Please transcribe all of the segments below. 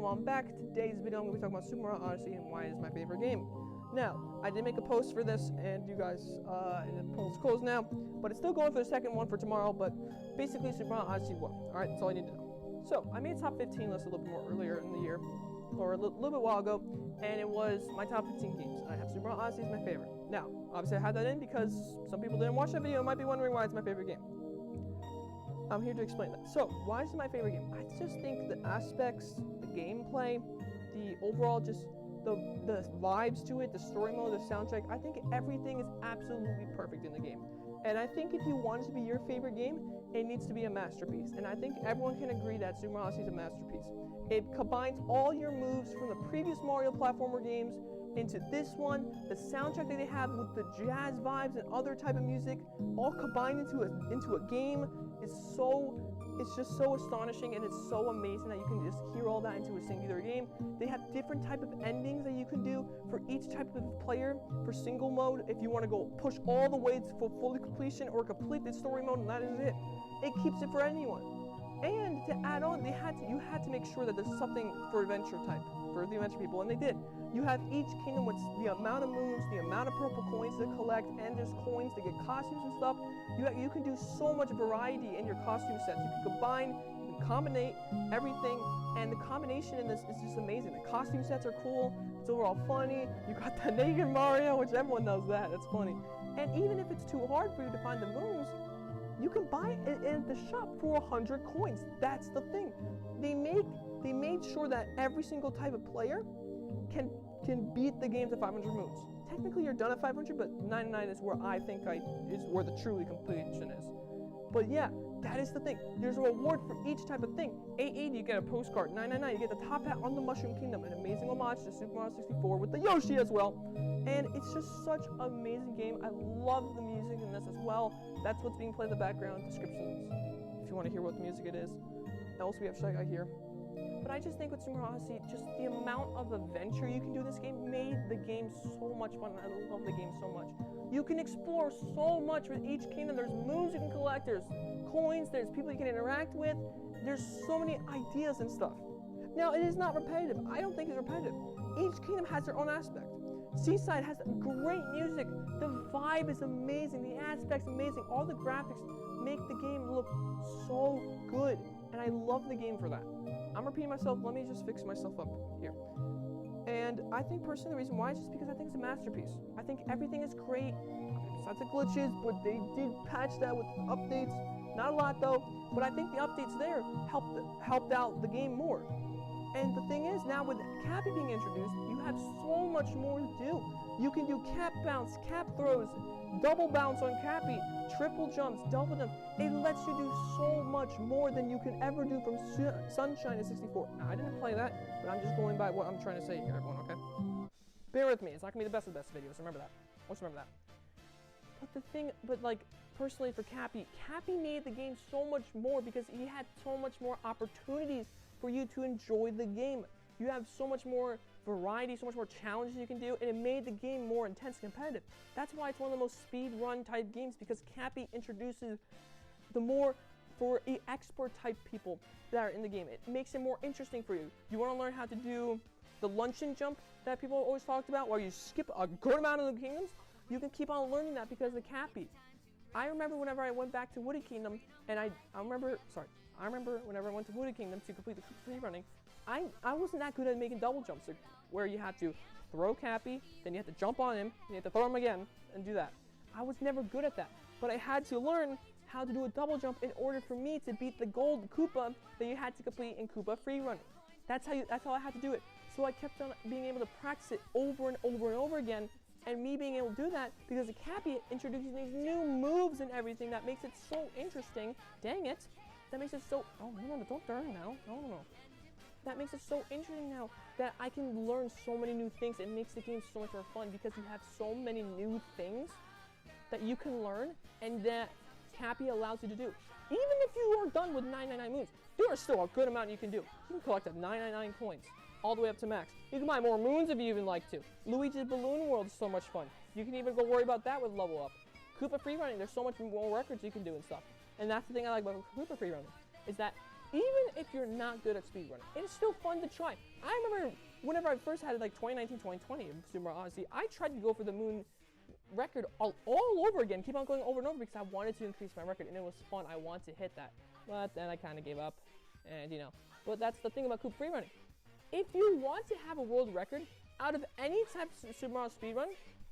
I'm back. Today's video I'm going to be talking about Super Mario Odyssey and why it is my favorite game. Now, I did make a post for this, and you guys, the poll's closed now, but it's still going for the second one for tomorrow, but basically Super Mario Odyssey won. Alright, that's all you need to know. So, I made a top 15 list a little bit more earlier in the year, or a little bit while ago, and it was my top 15 games, and I have Super Mario Odyssey as my favorite. Now, obviously I had that in because some people didn't watch that video and might be wondering why it's my favorite game. I'm here to explain that. So, why is it my favorite game? I just think the aspects, the gameplay, the overall just the vibes to it, the story mode, the soundtrack, I think everything is absolutely perfect in the game. And I think if you want it to be your favorite game, it needs to be a masterpiece. And I think everyone can agree that Super Mario Odyssey is a masterpiece. It combines all your moves from the previous Mario platformer games into this one. The soundtrack that they have with the jazz vibes and other type of music, all combined into a game, it's just so astonishing, and it's so amazing that you can just hear all that into a singular game. They have different type of endings that you can do for each type of player. For single mode, if you want to go push all the way for full completion, or complete the story mode, and that is it. It keeps it for anyone. And to add on, you had to make sure that there's something for adventure type, for the adventure people, and they did. You have each kingdom with the amount of moons, the amount of purple coins to collect, and there's coins to get costumes and stuff. You can do so much variety in your costume sets. You can combine, you can combine everything, and the combination in this is just amazing. The costume sets are cool, it's overall funny. You got the naked Mario, which everyone knows that, that's funny. And even if it's too hard for you to find the moons, you can buy it in the shop for 100 coins. That's the thing. They made sure that every single type of player can beat the game to 500 moons. Technically, you're done at 500, but 99 is where I think is where the truly completion is. But yeah, that is the thing. There's a reward for each type of thing. 880, you get a postcard. 999, you get the top hat on the Mushroom Kingdom. An amazing homage to Super Mario 64 with the Yoshi as well. And it's just such an amazing game. I love the music in this as well. That's what's being played in the background. Descriptions, if you want to hear what the music it is. And also we have Shy Guy here. But I just think with Super Mario Odyssey, just the amount of adventure you can do in this game made the game so much fun. I love the game so much. You can explore so much with each kingdom. There's moons you can collect, there's coins, there's people you can interact with. There's so many ideas and stuff. Now, it is not repetitive. I don't think it's repetitive. Each kingdom has their own aspect. Seaside has great music. The vibe is amazing. The aspect's amazing. All the graphics make the game look so good. And I love the game for that. I'm repeating myself. Let me just fix myself up here. And I think personally the reason why is just because I think it's a masterpiece. I think everything is great, besides the glitches, but they did patch that with updates. Not a lot though, but I think the updates there helped out the game more. And the thing is, now with Cappy being introduced, you have so much more to do. You can do cap bounce, cap throws, double bounce on Cappy, triple jumps, double jumps. It lets you do so much more than you can ever do from Sunshine to 64. Now, I didn't play that, but I'm just going by what I'm trying to say here, everyone, okay? Bear with me. It's not going to be the best videos. Remember that. Let's remember that. But like, personally for Cappy made the game so much more because he had so much more opportunities for you to enjoy the game. You have so much more variety, so much more challenges you can do, and it made the game more intense and competitive. That's why it's one of the most speed run type games, because Cappy introduces the more for expert type people that are in the game. It makes it more interesting for you. You want to learn how to do the luncheon jump that people always talked about, where you skip a good amount of the kingdoms? You can keep on learning that because of Cappy. I remember whenever I went back to Wooded Kingdom, and I remember whenever I went to Wooded Kingdom to complete the free running, I wasn't that good at making double jumps, where you had to throw Cappy, then you had to jump on him, and you had to throw him again, and do that. I was never good at that, but I had to learn how to do a double jump in order for me to beat the gold Koopa that you had to complete in Koopa free running. That's how I had to do it. So I kept on being able to practice it over and over and over again. And me being able to do that because the Cappy introduces these new moves and everything that makes it so interesting. Dang it. That makes it so... Oh, no, don't turn now. No. That makes it so interesting now that I can learn so many new things. It makes the game so much more fun because you have so many new things that you can learn and that Cappy allows you to do. Even if you are done with 999 moons, there is still a good amount you can do. You can collect up 999 coins. All the way up to max. You can buy more moons if you even like to. Luigi's Balloon World is so much fun. You can even go worry about that with level up. Koopa free running, there's so much more records you can do and stuff. And that's the thing I like about Koopa free running, is that even if you're not good at speedrunning, it is still fun to try. I remember whenever I first had like 2019, 2020 in Super Mario Odyssey, I tried to go for the moon record all over again, keep on going over and over because I wanted to increase my record and it was fun. I wanted to hit that, but then I kind of gave up, and you know. But that's the thing about Koopa freerunning. If you want to have a world record out of any type of Super Mario speedrun,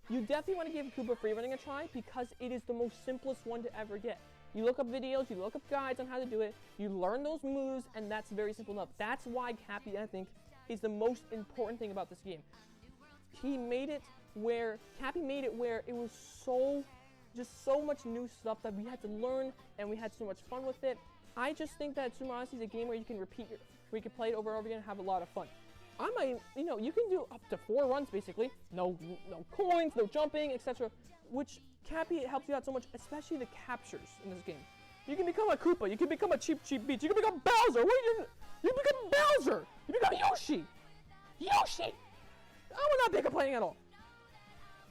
you definitely want to give Koopa freerunning a try because it is the most simplest one to ever get. You look up videos, you look up guides on how to do it, you learn those moves, and that's very simple enough. That's why Cappy, I think, is the most important thing about this game. He made it where, Cappy made it where it was just so much new stuff that we had to learn, and we had so much fun with it. I just think that Super Mario Odyssey is a game where you can where you can play it over and over again and have a lot of fun. I might, you know, you can do up to 4 runs basically. No coins, no jumping, etc. Which Cappy helps you out so much, especially the captures in this game. You can become a Koopa, you can become a Cheep Beach, you can become Bowser. You become Bowser. You become Yoshi. Yoshi! I will not be complaining at all.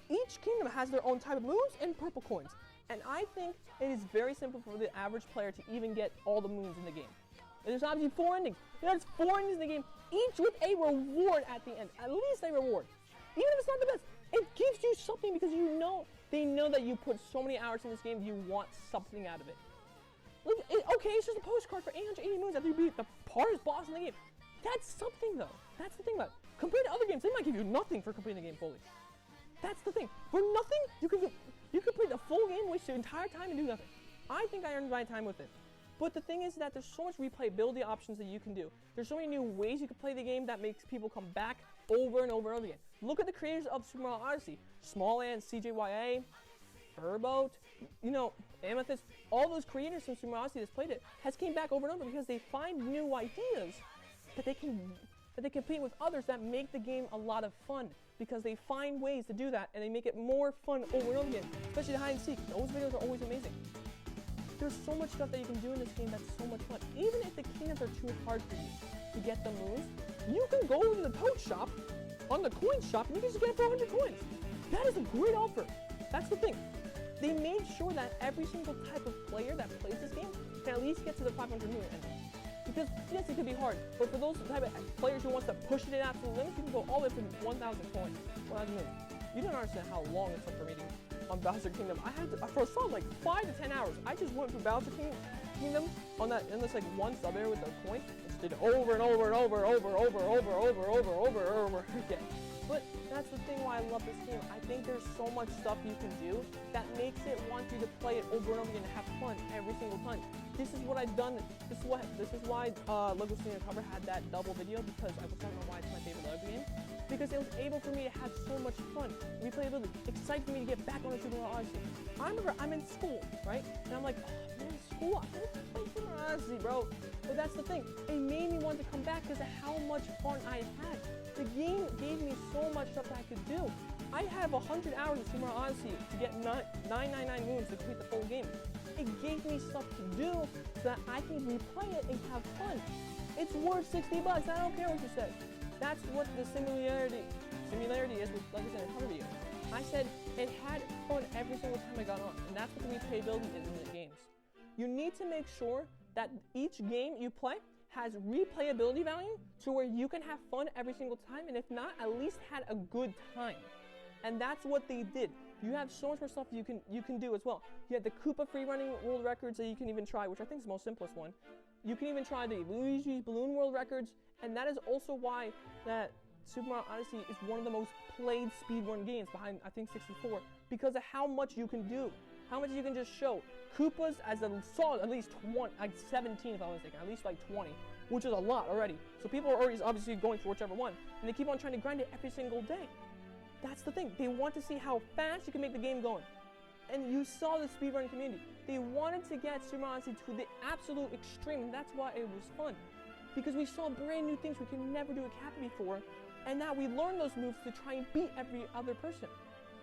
Each kingdom has their own type of moves and purple coins. And I think it is very simple for the average player to even get all the moves in the game. There's obviously 4 endings. There's 4 endings in the game, each with a reward at the end. At least a reward. Even if it's not the best, it gives you something because they know that you put so many hours in this game, you want something out of it. Okay, it's just a postcard for 880 moves after you beat the hardest boss in the game. That's something though. That's the thing about it. Compared to other games, they might give you nothing for completing the game fully. That's the thing. For nothing, you can complete the full game, waste your entire time and do nothing. I think I earned my time with it. But the thing is that there's so much replayability options that you can do. There's so many new ways you can play the game that makes people come back over and over and over again. Look at the creators of Super Mario Odyssey. Small Ant, CJYA, Furboat, you know, Amethyst, all those creators from Super Mario Odyssey that's played it has came back over and over because they find new ideas that they can compete with others that make the game a lot of fun because they find ways to do that and they make it more fun over and over again, especially the hide and seek. Those videos are always amazing. There's so much stuff that you can do in this game that's so much fun. Even if the kingdoms are too hard for you to get the moves, you can go to the Toad shop, on the coin shop, and you can just get it for 100 coins. That is a great offer. That's the thing. They made sure that every single type of player that plays this game can at least get to the 500 moon ending. Because yes, it could be hard, but for those type of players who wants to push it out to the limit, you can go all the way up to 1,000 coins, 1,000 moons. You don't understand how long it took for me on Bowser Kingdom. I had to, for a solid like 5 to 10 hours. I just went through Bowser Kingdom on that in this like one sub area with the coin. I just did it over and over and over again. But that's the thing why I love this game. I think there's so much stuff you can do that makes it want you to play it over and over again and have fun every single time. This is what I've done. This is why Lego Senior Cover had that double video because I was talking about why it's my favorite Lego game. Because it was able for me to have so much fun. Replayability, excited for me to get back on the Super Mario Odyssey. I remember I'm in school, right? And I'm like, oh, I'm in school. I want to play Super Mario Odyssey, bro. But that's the thing. It made me want to come back because of how much fun I had. The game gave me so much stuff that I could do. I have 100 hours of Super Mario Odyssey to get 999 moons to complete the full game. It gave me stuff to do so that I can replay it and have fun. It's worth 60 bucks. I don't care what you said. That's what the similarity is with Lego Senior Cover video. I said it had fun every single time I got on, and that's what the replayability is in the games. You need to make sure that each game you play has replayability value to where you can have fun every single time, and if not, at least had a good time. And that's what they did. You have so much more stuff you can do as well. You have the Koopa freerunning world records that you can even try, which I think is the most simplest one. You can even try the Luigi's Balloon world records, and that is also why that Super Mario Odyssey is one of the most played speedrun games behind, I think, 64, because of how much you can do, how much you can just show. Koopas as a solid, at least 20, like 17 if I'm mistaken, at least like 20, which is a lot already. So people are already obviously going for whichever one, and they keep on trying to grind it every single day. That's the thing. They want to see how fast you can make the game going. And you saw the speedrun community. They wanted to get Super Mario Odyssey to the absolute extreme, and that's why it was fun. Because we saw brand new things we could never do at Cappy before, and now we learned those moves to try and beat every other person.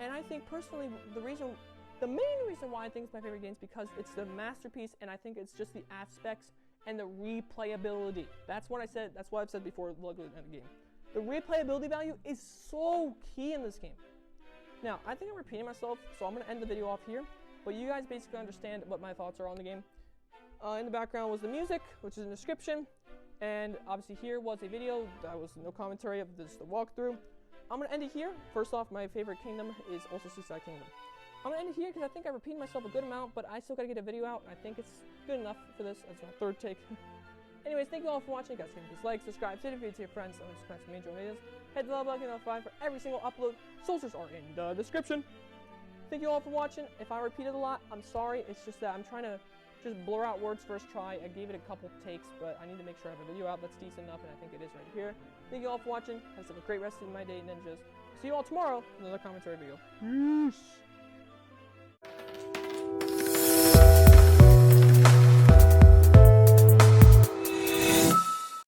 And I think personally, the main reason why I think it's my favorite game is because it's the masterpiece, and I think it's just the aspects and the replayability. That's what I said. That's what I've said before. Look at the game. The replayability value is so key in this game. Now, I think I'm repeating myself, so I'm going to end the video off here. But you guys basically understand what my thoughts are on the game. In the background was the music, which is in the description. And obviously here was a video that was no commentary of this, the walkthrough. I'm going to end it here. First off, my favorite kingdom is also Seaside Kingdom. I'm going to end it here because I think I repeated myself a good amount, but I still got to get a video out. I think it's good enough for this. That's my third take. Anyways, thank you all for watching. Guys, give me this like, subscribe, share the video to your friends, and subscribe to Ninjadils. Hit the bell button, get notified for every single upload. Socials are in the description. Thank you all for watching. If I repeated a lot, I'm sorry. It's just that I'm trying to just blur out words first try. I gave it a couple takes, but I need to make sure I have a video out that's decent enough, and I think it is right here. Thank you all for watching. Have a great rest of my day, ninjas. See you all tomorrow in another commentary video. Peace.